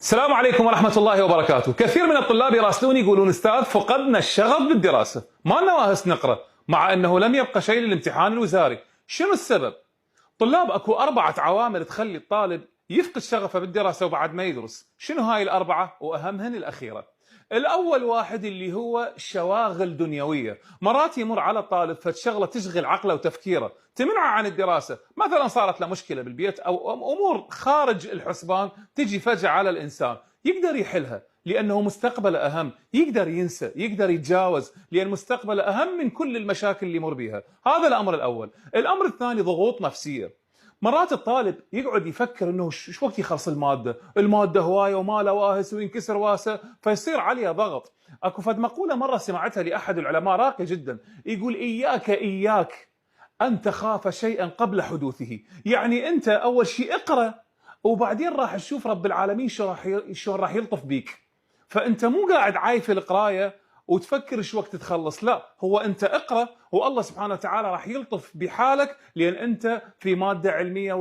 السلام عليكم ورحمة الله وبركاته. كثير من الطلاب يراسلوني يقولون أستاذ فقدنا الشغف بالدراسة، ما لنا واهس نقرأ، مع أنه لم يبقى شيء للامتحان الوزاري. شنو السبب؟ طلاب أكو 4 عوامل تخلي الطالب يفقد شغفه بالدراسة وبعد ما يدرس. شنو هاي ال4؟ وأهمهن الأخيرة. الأول واحد اللي هو شواغل دنيوية، مرات يمر على الطالب فد شغلة تشغل عقله وتفكيره تمنعه عن الدراسة، مثلا صارت له مشكلة بالبيت أو أمور خارج الحسبان تجي فجأة على الإنسان، يقدر يحلها لأنه مستقبله أهم، يقدر ينسى، يقدر يتجاوز، لأن مستقبله أهم من كل المشاكل اللي يمر بها. هذا الأمر الأول. الأمر الثاني ضغوط نفسية. مرات الطالب يقعد يفكر انه شو وقت يخلص الماده هوايه وما له واهس وينكسر واسه، فيصير عليه ضغط. اكو فد مقوله مره سمعتها لاحد العلماء راقيه جدا، يقول اياك ان تخاف شيئا قبل حدوثه، يعني انت اول شيء اقرا وبعدين راح تشوف رب العالمين شلون راح يلطف بيك. فانت مو قاعد عايف القرايه وتفكر شو وقت تخلص، لا، هو انت اقرا والله سبحانه وتعالى راح يلطف بحالك، لان انت في ماده علميه